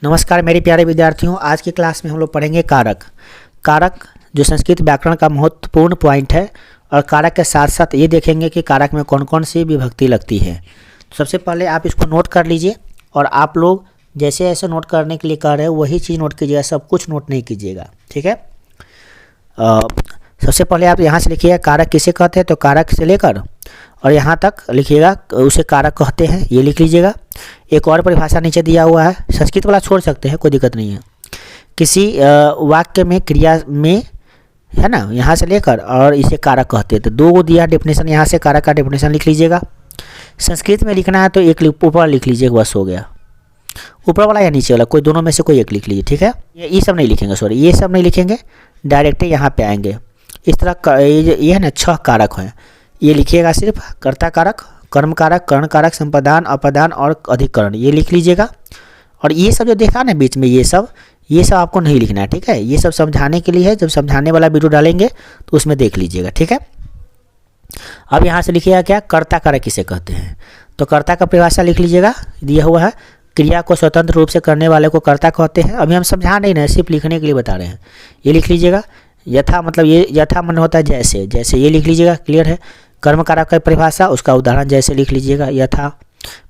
नमस्कार मेरे प्यारे विद्यार्थियों, आज की क्लास में हम लोग पढ़ेंगे कारक। कारक जो संस्कृत व्याकरण का महत्वपूर्ण पॉइंट है, और कारक के साथ साथ ये देखेंगे कि कारक में कौन कौन सी विभक्ति लगती है। तो सबसे पहले आप इसको नोट कर लीजिए, और आप लोग जैसे ऐसे नोट करने के लिए कह रहे हैं वही चीज़ नोट कीजिएगा, सब कुछ नोट नहीं कीजिएगा, ठीक है। सबसे पहले आप यहाँ से लिखिएगा कारक किसे कहते हैं, तो कारक से लेकर और यहाँ तक लिखिएगा उसे कारक कहते हैं, ये लिख लीजिएगा। एक और परिभाषा नीचे दिया हुआ है, संस्कृत वाला छोड़ सकते हैं, कोई दिक्कत नहीं है। किसी वाक्य में क्रिया में है ना, यहाँ से लेकर और इसे कारक कहते हैं। तो दो दिया डेफिनेशन, यहाँ से कारक का डेफिनेशन लिख लीजिएगा। संस्कृत में लिखना है तो एक ऊपर लिख लीजिएगा, बस हो गया। ऊपर वाला या नीचे वाला, कोई दोनों में से कोई एक लिख लीजिए, ठीक है। ये सब नहीं लिखेंगे, सॉरी ये सब नहीं लिखेंगे, डायरेक्ट यहाँ पे आएंगे। इस तरह ये है ना 6 कारक हैं, ये लिखिएगा सिर्फ कर्ता कारक, कर्म कारक, कर्ण कारक, संप्रदान, अपदान और अधिकरण, ये लिख लीजिएगा। और ये सब जो देखा ना बीच में, ये सब आपको नहीं लिखना है, ठीक है। ये सब समझाने के लिए है, जब समझाने वाला वीडियो डालेंगे तो उसमें देख लीजिएगा, ठीक है। अब यहाँ से लिखिएगा क्या, कर्ता कारक किसे कहते हैं। तो कर्ता का परिभाषा लिख लीजिएगा, दिया हुआ है। क्रिया को स्वतंत्र रूप से करने वाले को कर्ता कहते हैं। अभी हम समझा नहीं रहे, सिर्फ लिखने के लिए बता रहे हैं, ये लिख लीजिएगा। यथा मतलब ये यथा मन होता है जैसे, जैसे ये लिख लीजिएगा, क्लियर है। कर्म कारक का परिभाषा, उसका उदाहरण जैसे लिख लीजिएगा, यथा।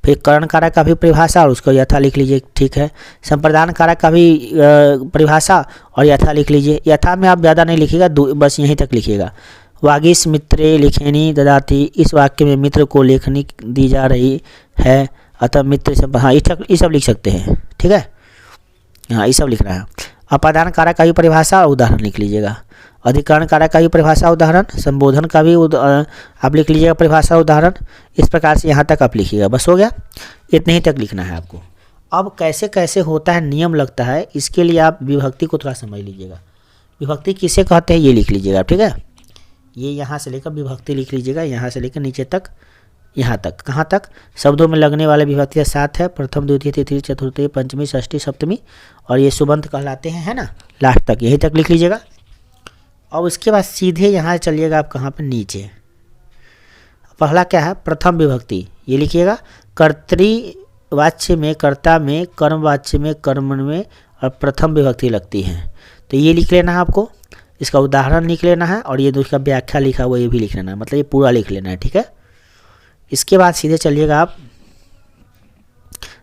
फिर कर्ण कारक का भी परिभाषा और उसको यथा लिख लीजिए, ठीक है। संप्रदान कारक का भी परिभाषा और यथा लिख लीजिए। यथा में आप ज़्यादा नहीं लिखिएगा, बस यहीं तक लिखिएगा। वागीश मित्रे लिखेनी ददाती, इस वाक्य में मित्र को लेखनी दी जा रही है, अतः मित्र सब, हाँ ये सब लिख सकते हैं, ठीक है। हाँ ये सब लिखना है। अपादान कारक का भी परिभाषा और उदाहरण लिख लीजिएगा। अधिकरण कारक का भी परिभाषा उदाहरण, संबोधन का भी आप लिख लीजिएगा परिभाषा उदाहरण। इस प्रकार से यहाँ तक आप लिखिएगा, बस हो गया। इतने ही तक लिखना है आपको। अब कैसे कैसे होता है, नियम लगता है, इसके लिए आप विभक्ति को थोड़ा समझ लीजिएगा। विभक्ति किसे कहते हैं ये लिख लीजिएगा, ठीक है। ये यहाँ से लेकर विभक्ति लिख लीजिएगा, यहाँ से लेकर नीचे तक, यहाँ तक। कहाँ तक, शब्दों में लगने वाले विभक्तियाँ 7 है, प्रथम द्वितीय तृतीय चतुर्थी पंचमी षष्ठी सप्तमी, और ये सुबंत कहलाते हैं, है ना, लास्ट तक यहीं तक लिख लीजिएगा। और उसके बाद सीधे यहाँ चलिएगा आप कहाँ पे, नीचे। पहला क्या है, प्रथम विभक्ति, ये लिखिएगा। कर्तृवाच्य में, कर्ता में, कर्मवाच्य में, कर्मण में और प्रथम विभक्ति लगती है, तो ये लिख लेना है आपको। इसका उदाहरण लिख लेना है, और ये उसका व्याख्या लिखा हुआ ये भी लिख लेना है, मतलब ये पूरा लिख लेना है, ठीक है। इसके बाद सीधे चलिएगा आप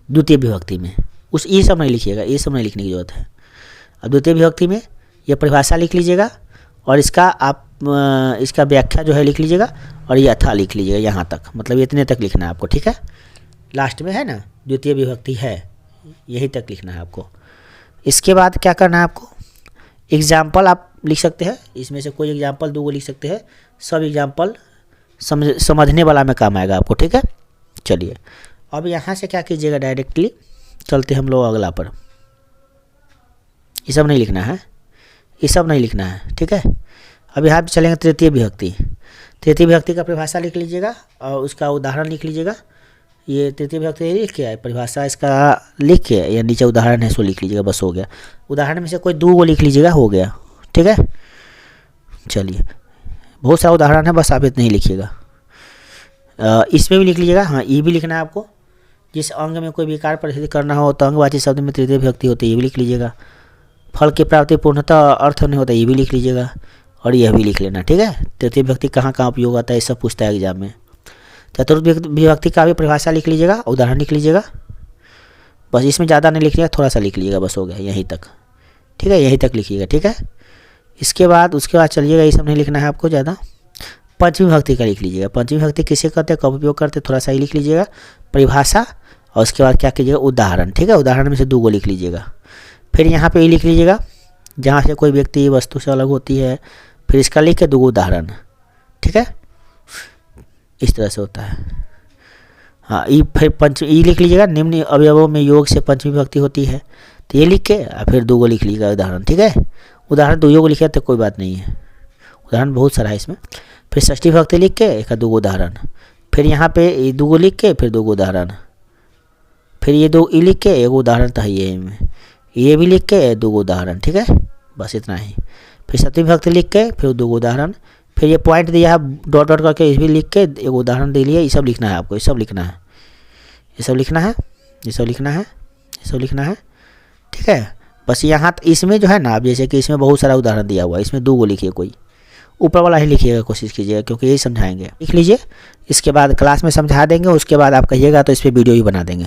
द्वितीय विभक्ति में। ये सब नहीं लिखिएगा, ये सब नहीं लिखने की जरूरत है। अब द्वितीय विभक्ति में ये परिभाषा लिख लीजिएगा, और इसका आप इसका व्याख्या जो है लिख लीजिएगा, और ये यथा लिख लीजिएगा यहाँ तक, मतलब इतने तक लिखना है आपको, ठीक है। लास्ट में है ना द्वितीय विभक्ति है, यही तक लिखना है आपको। इसके बाद क्या करना है आपको, एग्जाम्पल आप लिख सकते हैं, इसमें से कोई एग्जाम्पल 2 लिख सकते हैं, सब एग्जाम्पल समझने वाला में काम आएगा आपको, ठीक है। चलिए अब यहाँ से क्या कीजिएगा, डायरेक्टली चलते हम लोग अगला पर। ये सब नहीं लिखना है, ये सब नहीं लिखना है, ठीक है। अब यहाँ पे चलेंगे तृतीय विभक्ति। तृतीय विभक्ति का परिभाषा लिख लीजिएगा, और उसका उदाहरण लिख लीजिएगा। ये तृतीय विभक्ति लिख के है, परिभाषा इसका लिख के, या नीचे उदाहरण है सो लिख लीजिएगा, बस हो गया। उदाहरण में से कोई 2 लिख लीजिएगा, हो गया, ठीक है। चलिए बहुत सारा उदाहरण है, बस आप इतना ही लिखिएगा। इसमें भी लिख लीजिएगा, हाँ ये भी लिखना है आपको। जिस अंग में कोई विकार परिस्थिति करना हो तो अंगवाची शब्द में तृतीय विभक्ति होती है, ये भी लिख लीजिएगा। फल की प्राप्ति पूर्णतः अर्थ नहीं होता, ये भी लिख लीजिएगा, और यह भी लिख लेना, ठीक है। तृतीय विभक्ति कहाँ कहाँ उपयोग आता है, ये सब पूछता है एग्जाम में। चतुर्थ विभक्ति का भी परिभाषा लिख लीजिएगा, उदाहरण लिख लीजिएगा, बस इसमें ज़्यादा नहीं लिखिएगा, थोड़ा सा लिख लीजिएगा, बस हो गया, यहीं तक, ठीक है, यहीं तक लिखिएगा, ठीक है। इसके बाद उसके बाद चलिएगा, ये सब नहीं लिखना है आपको ज़्यादा। पंचमी विभक्ति का लिख लीजिएगा। पंचमी विभक्ति किसे कहते हैं, कब उपयोग करते हैं, थोड़ा सा ही लिख लीजिएगा, परिभाषा, और उसके बाद क्या कीजिएगा, उदाहरण, ठीक है। उदाहरण में से 2 लिख लीजिएगा। फिर यहाँ पे ये लिख लीजिएगा जहाँ से कोई व्यक्ति वस्तु से अलग होती है, फिर इसका लिख के 2 उदाहरण, ठीक है। इस तरह से होता है। हाँ फिर ई लिख लीजिएगा, निम्न अवयवों में योग से पंचमी विभक्ति होती है, तो ये लिख के फिर 2 लिख लीजिएगा उदाहरण, ठीक है। उदाहरण 2 लिखे तो कोई बात नहीं है, उदाहरण बहुत सारा है इसमें। फिर षष्ठी विभक्ति लिख के 1-2 उदाहरण, फिर यहाँ पे 2 लिख के फिर 2 उदाहरण, फिर ये 2 लिख के 1 उदाहरण था, ये भी लिख के 2 उदाहरण, ठीक है, बस इतना ही। फिर सप्तमी विभक्ति लिख के फिर 2 उदाहरण, फिर ये पॉइंट दिया है डॉट डॉट करके, ये भी लिख के 1 उदाहरण दे लिया। ये सब लिखना है आपको, ये सब लिखना है, ये सब लिखना है, ये सब लिखना है, ये सब लिखना है, ठीक है। बस यहाँ इसमें जो है ना, अब जैसे कि इसमें बहुत सारा उदाहरण दिया हुआ है, इसमें 2 गो लिखिए, कोई ऊपर वाला ही लिखिएगा, कोशिश कीजिएगा, क्योंकि यही समझाएंगे। लिख लीजिए, इसके बाद क्लास में समझा देंगे, उसके बाद आप कहिएगा तो इस पर वीडियो ही बना देंगे।